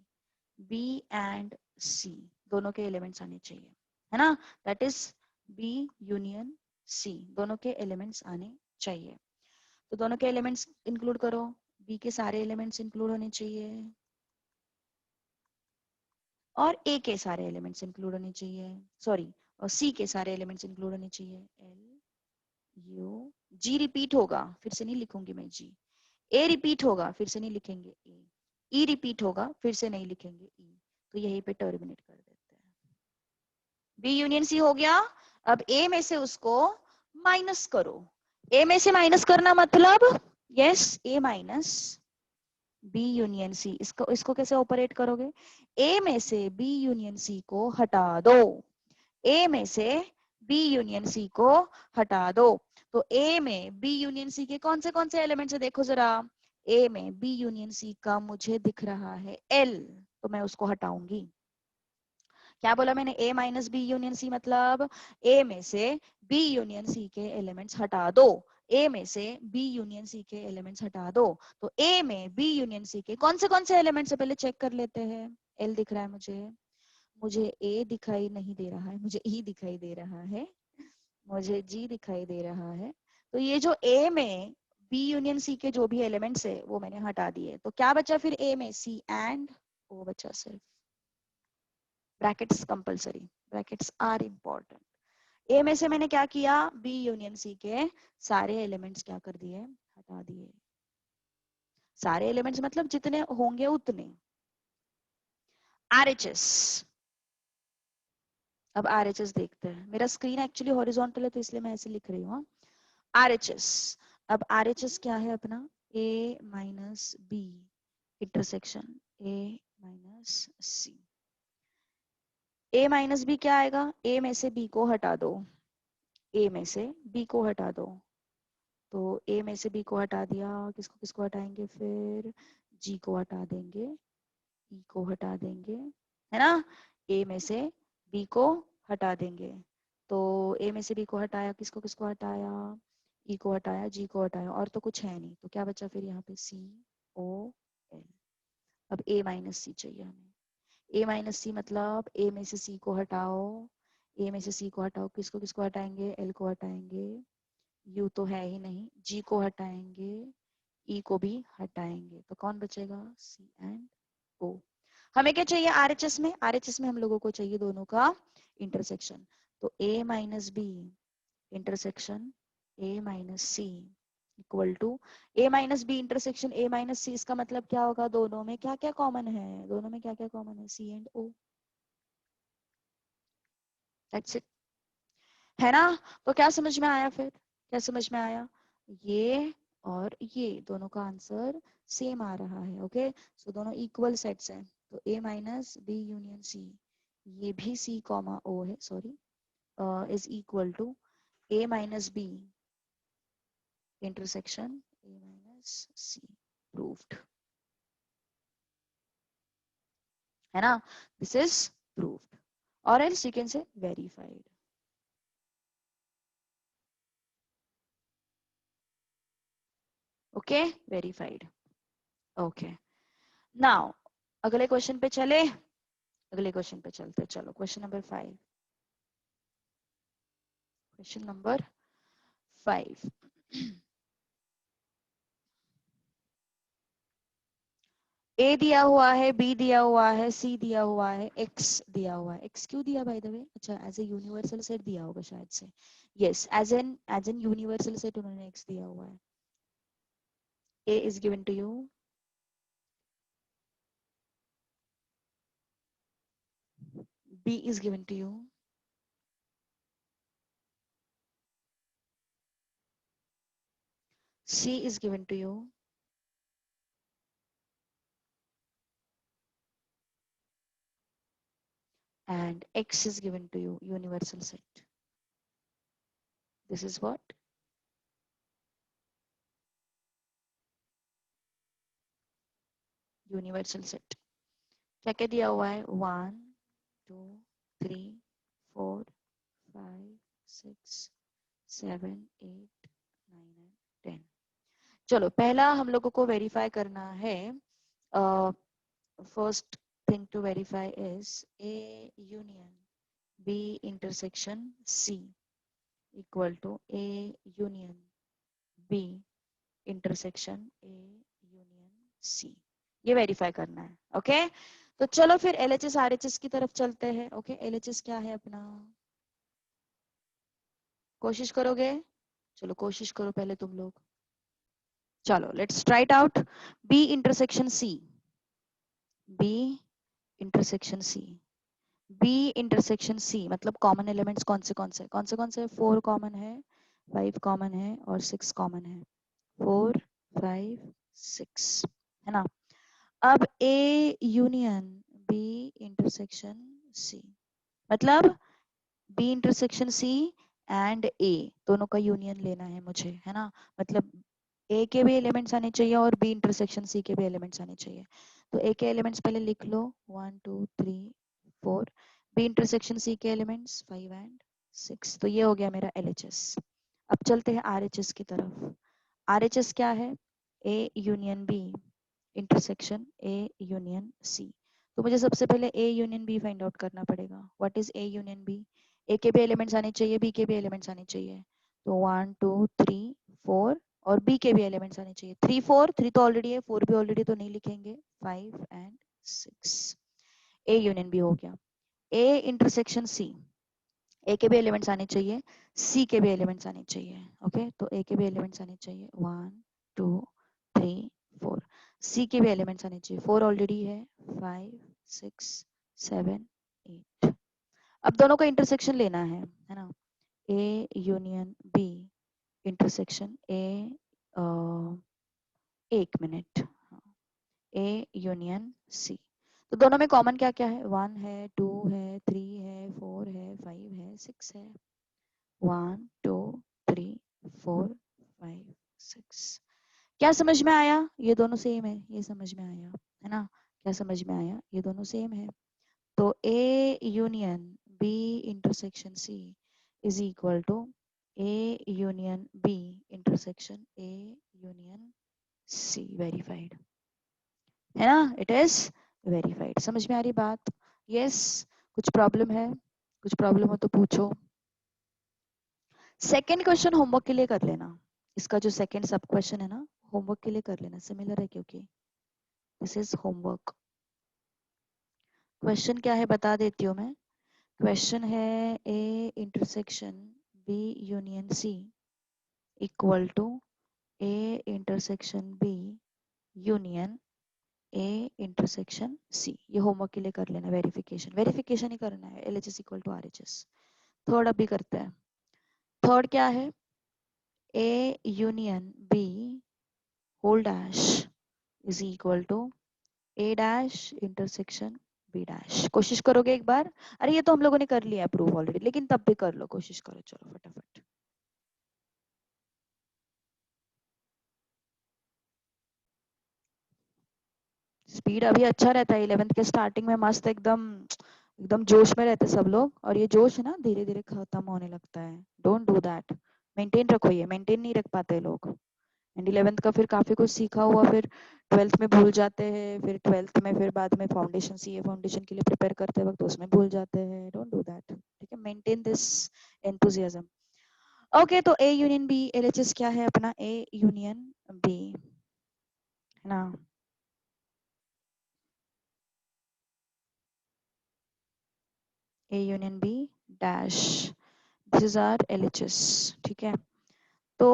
[SPEAKER 1] B and C दोनों के एलिमेंट्स आने चाहिए, है ना. That is B union C, दोनों के एलिमेंट्स आने चाहिए. तो दोनों के एलिमेंट्स इंक्लूड करो. B के सारे एलिमेंट्स इंक्लूड होने चाहिए और A के सारे एलिमेंट्स इंक्लूड होने चाहिए. सॉरी, और C के सारे एलिमेंट्स इंक्लूड होने चाहिए. LU, G रिपीट होगा, फिर से नहीं लिखूंगी मैं G. A रिपीट होगा, फिर से नहीं लिखेंगे A. E रिपीट होगा, फिर से नहीं लिखेंगे E. तो यहीं पे टर्मिनेट कर देते हैं. B यूनियन C हो गया. अब A में से उसको माइनस करो. A में से माइनस करना मतलब yes, A minus B union C, इसको इसको कैसे ऑपरेट करोगे? ए में से बी यूनियन सी को हटा दो, ए में से बी यूनियन सी को हटा दो। तो ए में बी यूनियन सी के कौन से एलिमेंट्स है देखो जरा। ए में बी यूनियन सी का मुझे दिख रहा है एल, तो मैं उसको हटाऊंगी। क्या बोला मैंने? ए माइनस बी यूनियन सी मतलब ए में से बी यूनियन सी के एलिमेंट्स हटा दो, ए में से बी यूनियन सी के एलिमेंट्स हटा दो। तो ए में बी यूनियन सी के कौन से एलिमेंट्स है पहले चेक कर लेते हैं। एल दिख रहा है मुझे, मुझे ए दिखाई नहीं दे रहा है, मुझे ई दिखाई दे रहा है, मुझे जी दिखाई दे रहा है। तो ये जो ए में बी यूनियन सी के जो भी एलिमेंट्स है वो मैंने हटा दिए। तो क्या बचा फिर ए में? सी एंड ओ बचा सिर्फ। Brackets compulsory, brackets are important. A में से मैंने क्या किया? बी यूनियन सी के सारे एलिमेंट्स क्या कर दिए? हटा दिए। सारे एलिमेंट्स मतलब जितने होंगे उतने। आरएचएस, अब आरएचएस देखते हैं। मेरा स्क्रीन एक्चुअली हॉरिजॉन्टल है तो इसलिए मैं ऐसे लिख रही हूँ। आरएचएस, अब आरएचएस क्या है अपना? A minus B intersection A minus C. A minus B क्या आएगा? ए में से बी को हटा दो, ए में से बी को हटा दो। तो ए में से बी को हटा दिया, किसको किसको हटाएंगे फिर? जी को हटा देंगे, ई को हटा देंगे, है ना? ए में से बी को हटा देंगे। तो ए में से बी को हटाया, किसको किसको हटाया? ई को हटाया, जी को हटाया, और तो कुछ है नहीं। तो क्या बचा फिर यहाँ पे? सी ओ एल। अब ए माइनस सी चाहिए हमें। ए माइनस सी मतलब ए में से सी को हटाओ, ए में से सी को हटाओ, किसको किसको हटाएंगे? एल को हटाएंगे, यू तो है ही नहीं, जी को हटाएंगे, ई को भी हटाएंगे। तो कौन बचेगा? सी एंड ओ। हमें क्या चाहिए आरएचएस में? आरएचएस में हम लोगों को चाहिए दोनों का इंटरसेक्शन। तो A minus B intersection A minus C equal to A minus B intersection A minus C. इसका मतलब क्या होगा? दोनों में क्या क्या कॉमन है? दोनों में क्या क्या कॉमन है? सी एंड ओ। दैट्स इट, है ना? तो क्या समझ में आया फिर? क्या समझ में आया? ये और ये दोनों का आंसर सेम आ रहा है। ओके, सो दोनों इक्वल सेट्स हैं। तो A minus B union C, ये भी सी कॉमा ओ है, sorry, is equal to A minus B intersection A minus C. Proved, है ना? दिस इज प्रूव्ड, और else you can say verified. Okay, verified. Okay, now अगले question पे चले। अगले क्वेश्चन पे चलते, चलो question number 5। Question number 5। A दिया हुआ है, बी दिया हुआ है, सी दिया हुआ है, एक्स दिया हुआ है। एक्स क्यों दिया बाय द वे? अच्छा, एज ए यूनिवर्सल सेट दिया होगा शायद से। Yes, as an universal set उन्होंने एक्स दिया हुआ है। A is given to you, B is given to you, C is given to you, and X is given to you, universal set. This is what? Universal set. क्या क्या दिया हुआ है? 1 2 3 4 5 6 7 8 9 and 10। चलो, पहला हम लोगों को वेरीफाई करना है। First thing to verify is A union B intersection C equal to A union B intersection A union C. ये वेरीफाई करना है। ओके, तो चलो फिर एलएचएस आरएचएस की तरफ चलते हैं। ओके, एलएचएस क्या है अपना? कोशिश करोगे? चलो कोशिश करो पहले तुम लोग। चलो let's try it out. B intersection C, B intersection C, B intersection C मतलब कॉमन एलिमेंट्स कौन से कौन से कौन से कौन से? 4 कॉमन है, 5 कॉमन है और 6 कॉमन है। 4 5 6, है ना? अब A union B intersection C, मतलब B intersection C and A दोनों का यूनियन लेना है मुझे, है ना। मतलब ए के भी एलिमेंट्स आने चाहिए और बी इंटरसेक्शन सी के भी एलिमेंट्स आने चाहिए। तो ए के एलिमेंट्स पहले लिख लो 1 2 3 4, बी इंटरसेक्शन सी के एलिमेंट्स 5 एंड 6। तो ये हो गया मेरा एलएचएस। अब चलते हैं आरएचएस की तरफ। आरएचएस क्या है? A union B intersection A union C. तो मुझे सबसे पहले A union B find out करना पड़ेगा। What is A union B? A के भी एलिमेंट्स आने चाहिए, बी के भी एलिमेंट्स आने चाहिए। तो 1 2 3 4 और बी के भी एलिमेंट्स आने चाहिए। 3 4, 3 तो ऑलरेडी है, 4 भी ऑलरेडी, तो नहीं लिखेंगे। 5 एंड 6 ए यूनियन बी हो गया। ए इंटरसेक्शन सी, ए के भी एलिमेंट्स आने चाहिए, सी के भी एलिमेंट्स आने चाहिए। ओके, तो ए के भी एलिमेंट्स आने चाहिए 1 2 3 4, सी के भी एलिमेंट्स आने चाहिए, 4 ऑलरेडी है, 5 6 7 8। अब दोनों का इंटरसेक्शन लेना है ना। A union B intersection A, एक मिनट, ए यूनियन सी। तो दोनों में कॉमन क्या क्या है? 1 है, 2 है, 3 है, 4 है, 5 है, 6 है। 1 2 3 4 5 6। क्या समझ में आया? ये दोनों सेम है, ये समझ में आया, है ना। क्या समझ में आया? ये दोनों सेम है। तो A union B intersection C is equal to A union B intersection A union C. Verified है ना, इट इज वेरीफाइड। समझ में आ रही बात? यस। कुछ प्रॉब्लम है? कुछ प्रॉब्लम हो तो पूछो। सेकेंड क्वेश्चन होमवर्क के लिए कर लेना। इसका जो सेकेंड सब क्वेश्चन है ना, होमवर्क के लिए कर लेना, सिमिलर है क्योंकि दिस इज होमवर्क। क्वेश्चन क्या है बता देती हूँ मैं। क्वेश्चन है A intersection B union C equal to A intersection B union A intersection C. ये होमवर्क के लिए कर लेना। वेरिफिकेशन, वेरिफिकेशन ही करना है। LHS equal to RHS. Third अभी करते हैं। थर्ड क्या है? A union B whole dash is equal to A dash intersection B dash. कोशिश करोगे एक बार? अरे ये तो हम लोगों ने कर लिया प्रूव ऑलरेडी, लेकिन तब भी कर लो, कोशिश करो। चलो फटाफट। स्पीड अभी अच्छा रहता है 11th के स्टार्टिंग में, मस्त एकदम, एकदम जोश में रहते सब लोग, और ये जोश है ना धीरे धीरे खत्म होने लगता है। Don't do that. मेंटेन रखो, ये मेंटेन नहीं रख पाते लोग। एंड 11th का फिर काफी कुछ सीखा हुआ फिर 12th में भूल जाते हैं, फिर 12th में फिर बाद में फाउंडेशन, सीए फाउंडेशन के लिए प्रिपेयर करते वक्त उसमें भूल जाते हैं। डोंट डू दैट, ठीक है। Maintain this enthusiasm. ओके, तो ए यूनियन बी, एलएचएस क्या है अपना? ए यूनियन बी, है ना। A union B dash, this is our LHS, ठीक है। तो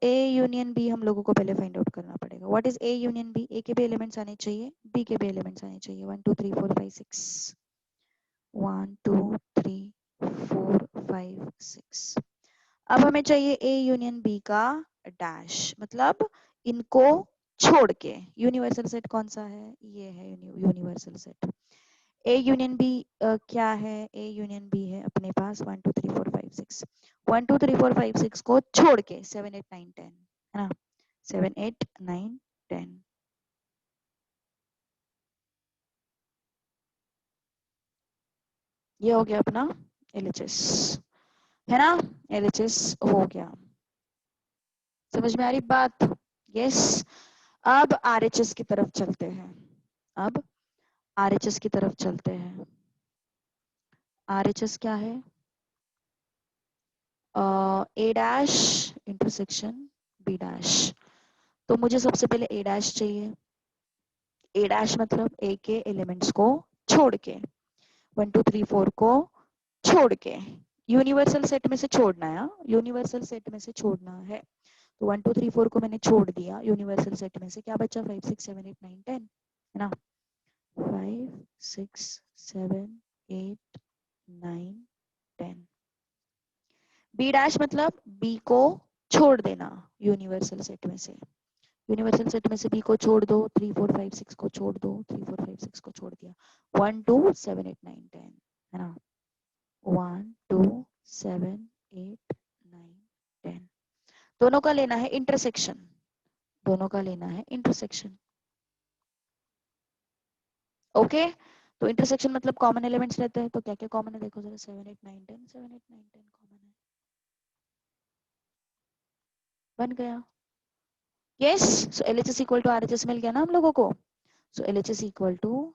[SPEAKER 1] ए यूनियन बी हम लोगों को पहले फाइंड आउट करना पड़ेगा। What is A union B? A के भी एलिमेंट्स आने चाहिए, बी के भी एलिमेंट्स आने चाहिए। 1 2 3 4 5 6, 1 2 3 4 5 6। अब हमें चाहिए ए यूनियन बी का डैश, मतलब इनको छोड़ के। यूनिवर्सल सेट कौन सा है? ये है universal set. A union B क्या है? ए यूनियन बी है अपने पास 1 2 3 4 5 6। 1 2 3 4 5 6 को छोड़ के 7 8 9 10, है ना। 7 8 9 10, ये हो गया अपना एलएचएस, है ना। एलएचएस हो गया। समझ में आ रही बात? यस। अब आरएचएस की तरफ चलते हैं। अब आरएचएस की तरफ चलते हैं। आरएचएस क्या है? ए डैश इंटरसेक्शन बी डैश। तो मुझे सबसे पहले ए डैश चाहिए। ए डैश मतलब ए के एलिमेंट्स को छोड़ के, 1 2 3 4 को छोड़ के, यूनिवर्सल सेट में से छोड़ना है। यूनिवर्सल सेट में से छोड़ना है। तो 1 2 3 4 को मैंने छोड़ दिया यूनिवर्सल सेट में से, क्या बचा? 5 6 7 8 9 10, है ना। 5 6 7 8 9 10। बी डैश मतलब बी को छोड़ देना यूनिवर्सल सेट में से। यूनिवर्सल सेट में से बी को छोड़ दो, 3 4 5 6 को छोड़ दो, 3 4 5 6 को छोड़ दिया, 1 2 7 8 9 10 है ना, 1 2 7 8 9 10। दोनों का लेना है इंटरसेक्शन, दोनों का लेना है इंटरसेक्शन। ओके तो इंटरसेक्शन मतलब कॉमन एलिमेंट्स रहते हैं, तो क्या क्या कॉमन है देखो जरा, 7 8 9 10, 7 8 9 10 कॉमन है, बन गया। Yes so LHS equal to RHS मिल गया ना हम लोगों को। So LHS equal to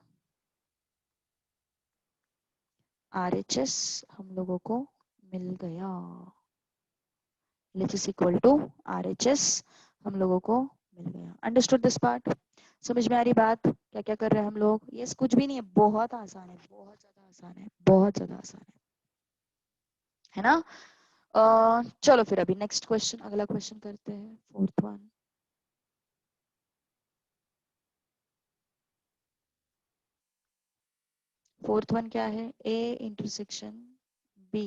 [SPEAKER 1] RHS हम लोगों को मिल गया। LHS इक्वल टू RHS हम लोगों को मिल गया। Understood this part? समझ में आ रही बात? क्या क्या कर रहे हैं हम लोग? यस कुछ भी नहीं है, बहुत आसान है, बहुत ज्यादा आसान है, बहुत ज्यादा आसान है ना। चलो फिर अभी नेक्स्ट क्वेश्चन, अगला क्वेश्चन करते हैं, फोर्थ वन। फोर्थ वन क्या है? A intersection B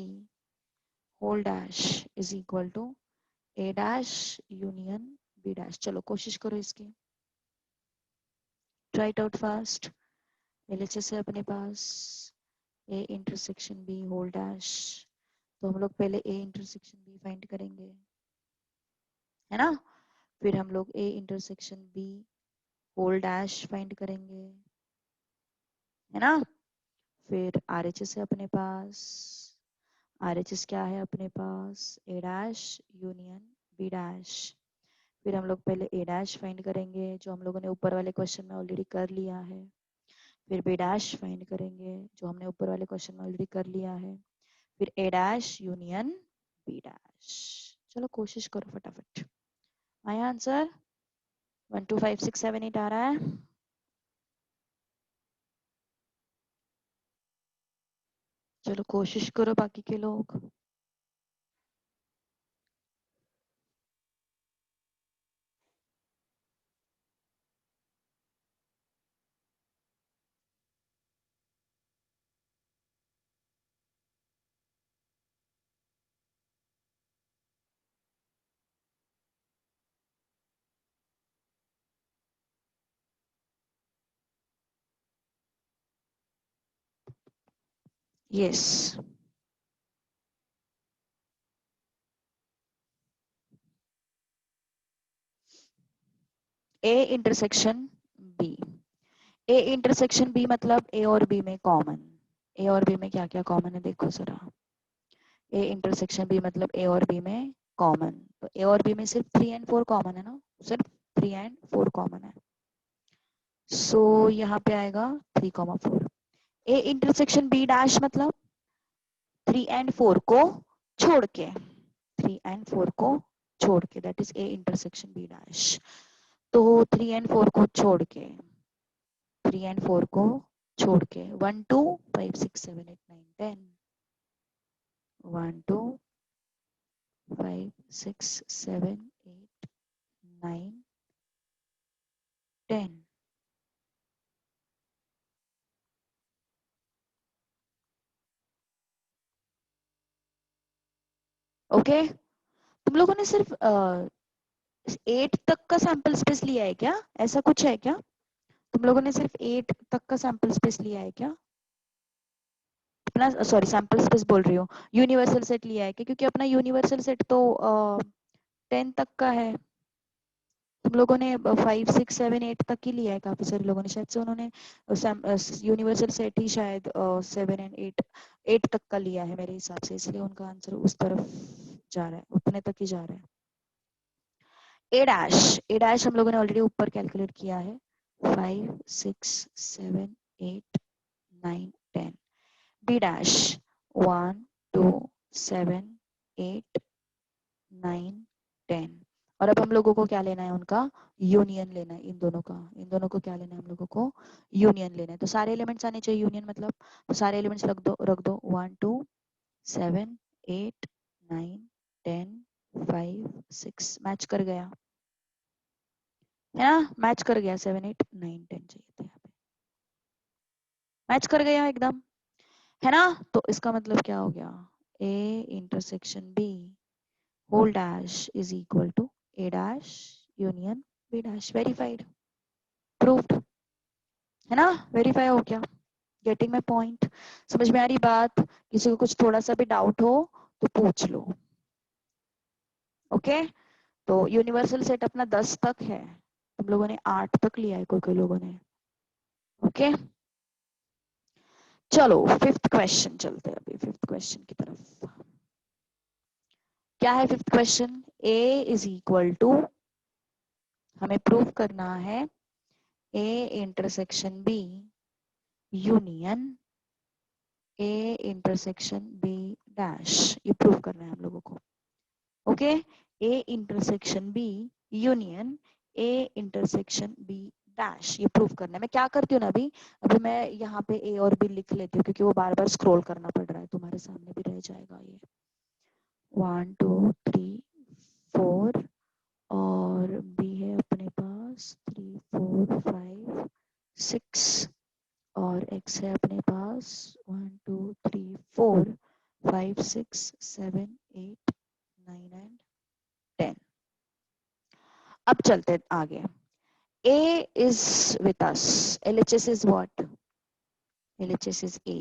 [SPEAKER 1] whole dash is equal to A dash union B dash. चलो कोशिश करो इसकी, try it out fast. LHS है अपने पास A intersection B whole dash, तो हम लोग पहले A इंटरसेक्शन B फाइंड करेंगे, है ना। फिर हम लोग A intersection B whole dash find करेंगे, है ना। फिर RHS है अपने पास, RHS क्या है अपने पास? A dash union B dash. फिर हम लोग पहले A डैश फाइंड करेंगे, जो हम लोगों ने ऊपर वाले क्वेश्चन में ऑलरेडी कर लिया है। फिर B डैश फाइंड करेंगे, जो हमने ऊपर वाले क्वेश्चन में ऑलरेडी कर लिया है। फिर A dash union B dash. चलो कोशिश करो फटाफट। आया आंसर? 1 2 5 6 7 8 आ रहा है? चलो कोशिश करो बाकी के लोग। Yes A intersection B। A intersection B मतलब A और B में कॉमन। A और B में क्या क्या कॉमन है देखो जरा। A इंटरसेक्शन B मतलब A और B में कॉमन, तो A और B में सिर्फ 3 एंड 4 कॉमन है ना, सिर्फ 3 एंड 4 कॉमन है। सो यहाँ पे आएगा 3,4। A इंटरसेक्शन B डैश मतलब 3 एंड 4 को छोड़ के, 3 एंड 4 को छोड़ के, that is A intersection B dash. तो 3 एंड 4 को छोड़ के, 3 एंड 4 को छोड़ के 1 2 5 6 7 8 9 10, 1 2 5 6 7 8 9 10। ओके तुम लोगों ने सिर्फ 8 तक का सैंपल स्पेस लिया है क्या? ऐसा कुछ है क्या? तुम लोगों ने सिर्फ 8 तक का सैंपल स्पेस लिया है क्या? अपना सॉरी सैंपल स्पेस बोल रही हूँ, यूनिवर्सल सेट लिया है क्या? क्योंकि अपना यूनिवर्सल सेट तो 10 तक का है। तुम लोगों ने 5 6 7 8 तक ही लिया है, काफी सारे लोगों ने, शायद से उन्होंने यूनिवर्सल सेट ही शायद 7 एंड 8 8 तक का लिया है मेरे हिसाब से, इसलिए उनका आंसर उस तरफ जा रहा है, उतने तक ही जा रहा है। ए डैश हम लोगों ने ऑलरेडी ऊपर कैलकुलेट किया है, 5 6 7 8 9 10। B dash 1 2 7 8 9 10। और अब हम लोगों को क्या लेना है? उनका यूनियन लेना है, इन दोनों का, इन दोनों को क्या लेना है हम लोगों को? यूनियन लेना है। तो सारे एलिमेंट्स आने चाहिए यूनियन मतलब, तो सारे एलिमेंट्स रख दो 1 2 7 8 9 10 5 6, मैच कर गया है ना, मैच कर गया, 7 8 9 10 चाहिए था यहाँ पे, मैच कर गया एकदम, है ना। तो इसका मतलब क्या हो गया? A intersection B whole dash is equal to A dash union B dash verified, proved, है ना, वेरीफाई हो गया। Getting my point? समझ में आ रही बात? किसी को कुछ थोड़ा सा भी डाउट हो तो पूछ लो। ओके, तो यूनिवर्सल सेट अपना 10 तक है, तुम लोगों ने 8 तक लिया है कोई कोई लोगों ने। ओके, चलो फिफ्थ क्वेश्चन चलते हैं अभी, फिफ्थ क्वेश्चन की तरफ। क्या है fifth question? A is equal to, हमें प्रूव करना है A intersection B union A intersection B dash, ये प्रूव करना है हम लोगों को। Okay, A intersection B union A intersection B dash, ये प्रूव करना है। मैं क्या करती हूँ ना अभी, अभी मैं यहाँ पे ए और बी लिख लेती हूँ क्योंकि वो बार बार स्क्रॉल करना पड़ रहा है, तुम्हारे सामने भी रह जाएगा ये। 1 2 3 4 और बी है अपने पास 3 4 5 6 और एक्स है अपने पास 1 2 3 4 5 6 7 8 9 एंड 10। अब चलते हैं आगे। A is with us. LHS is what? LHS is A,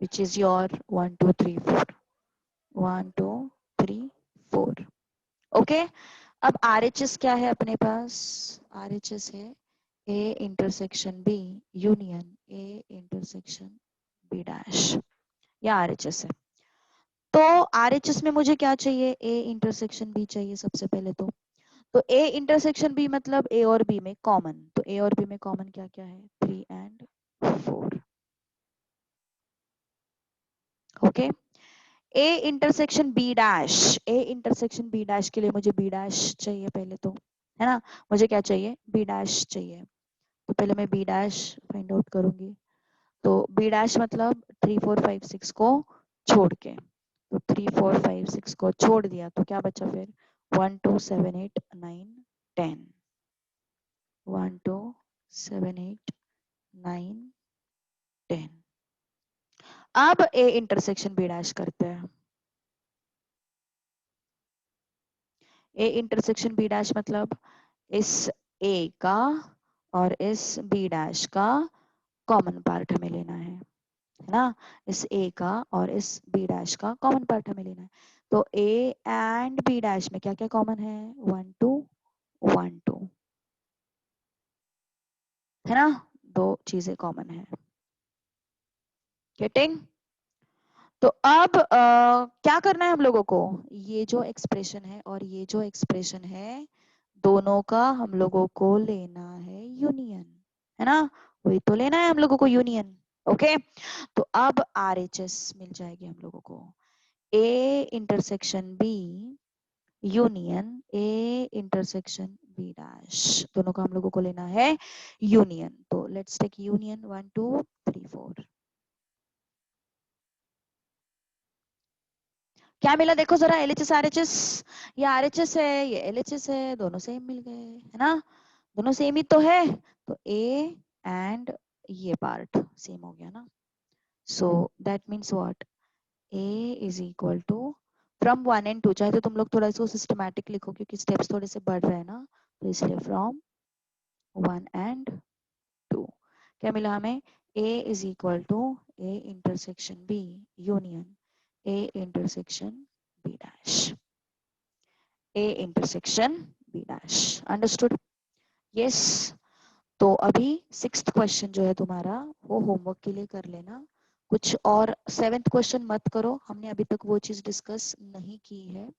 [SPEAKER 1] which is your 1 2 3 4 1 2 3 4। Okay, अब RHS क्या है अपने पास? RHS है A intersection B union A intersection B dash, या RHS है। तो RHS में मुझे क्या चाहिए? A इंटरसेक्शन B चाहिए सबसे पहले तो A इंटरसेक्शन B मतलब A और B में कॉमन, तो A और B में कॉमन क्या क्या है? 3 and 4। Okay, A intersection B dash, A intersection B dash के लिए मुझे B डैश चाहिए पहले तो, है ना, मुझे क्या चाहिए? B डैश चाहिए। तो पहले मैं B डैश फाइंड आउट करूंगी। तो B डैश मतलब 3 4 5 6 को छोड़ के, तो 3 4 5 6 को छोड़ दिया तो क्या बचा फिर? 1 2 7 8 9 10, 1 2 7 8 9 10। अब A इंटरसेक्शन B डैश करते हैं। A इंटरसेक्शन B डैश मतलब इस A का और इस B डैश का कॉमन पार्ट हमें लेना है ना, इस A का और इस B डैश का कॉमन पार्ट हमें लेना है। तो A एंड B डैश में क्या क्या कॉमन है? 1 2 1 2, है ना, दो चीजें कॉमन है। गेटिंग? तो अब क्या करना है हम लोगों को? ये जो एक्सप्रेशन है और ये जो एक्सप्रेशन है, दोनों का हम लोगों को लेना है यूनियन, है ना, वही तो लेना है हम लोगों को यूनियन। ओके, तो अब RHS मिल जाएगी हम लोगों को। A intersection B union A intersection B dash, दोनों का हम लोगों को लेना है यूनियन। तो लेट्स टेक यूनियन 1 2 3 4। क्या मिला देखो जरा? LHS RHS, ये RHS है ये LHS है, दोनों सेम मिल गए, है ना, दोनों सेम ही तो है। तो A एंड ये पार्ट सेम हो गया ना। So that means what? A is equal to from 1 and 2, चाहे तो तुम लोग थोड़ा इसको सिस्टमैटिक लिखो क्योंकि स्टेप्स थोड़े से बढ़ रहे हैं ना, तो इसलिए फ्रॉम 1 एंड 2 क्या मिला हमें? A is equal to A intersection B union A intersection B dash, A intersection B dash. Understood? Yes. तो अभी सिक्स्थ क्वेश्चन जो है तुम्हारा वो होमवर्क के लिए कर लेना कुछ, और सेवेंथ क्वेश्चन मत करो, हमने अभी तक वो चीज डिस्कस नहीं की है,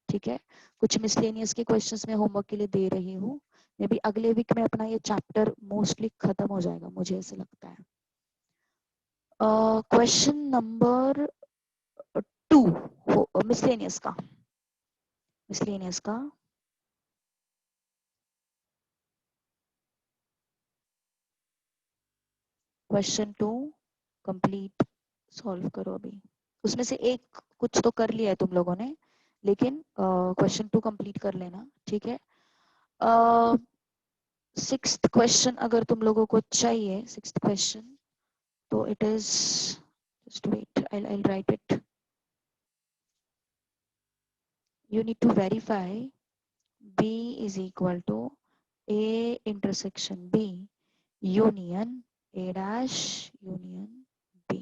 [SPEAKER 1] ठीक है। कुछ मिसलेनियस के क्वेश्चंस में होमवर्क के लिए दे रही हूँ, मे बी अगले वीक में अपना ये चैप्टर मोस्टली खत्म हो जाएगा, मुझे ऐसे लगता है। क्वेश्चन नंबर 2 मिसलेनियस का, मिसलेनियस का क्वेश्चन 2 कंप्लीट सॉल्व करो अभी। उसमें से एक कुछ तो कर लिया है तुम लोगों ने, लेकिन क्वेश्चन 2 कंप्लीट कर लेना, ठीक है। सिक्स्थ क्वेश्चन अगर तुम लोगों को चाहिए, सिक्स्थ क्वेश्चन, तो it is, just wait, I'll write it. You need to verify B is equal to A intersection B union A dash union B।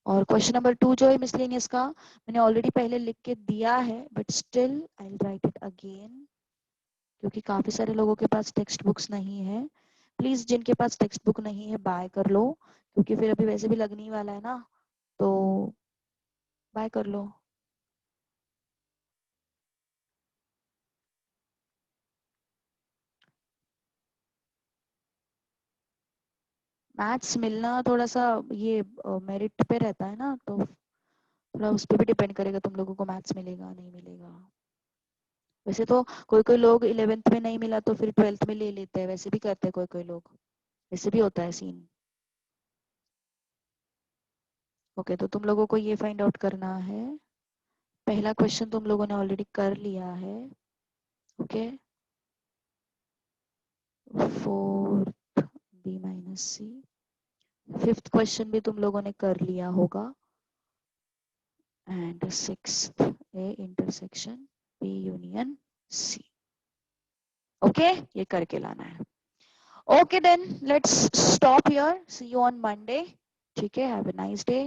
[SPEAKER 1] और क्वेश्चन नंबर 2 जो है मिसलेनियस का, मैंने ऑलरेडी पहले लिख के दिया है, but still I will write it again, क्योंकि काफी सारे लोगों के पास टेक्स्ट बुक्स नहीं है। प्लीज जिनके पास टेक्स्ट बुक नहीं है बाय कर लो, क्योंकि फिर अभी वैसे भी लगने ही वाला है ना, तो बाय कर लो। मैथ्स मिलना थोड़ा सा ये मेरिट पे रहता है ना, तो थोड़ा उस पर भी डिपेंड करेगा तुम लोगों को मैथ्स मिलेगा नहीं मिलेगा। वैसे तो कोई कोई लोग 11th में नहीं मिला तो फिर 12th में ले लेते हैं, वैसे भी करते हैं कोई कोई लोग, वैसे भी होता है सीन। ओके, तो तुम लोगों को ये फाइंड आउट करना है। पहला क्वेश्चन तुम लोगों ने ऑलरेडी कर लिया है। Okay, 4 B minus C. Fifth question भी तुम लोगों ने कर लिया होगा। And sixth A intersection B union C। Okay, ये करके लाना है। Okay then let's stop here, see you on Monday. ठीक है, हैव अ नाइस डे।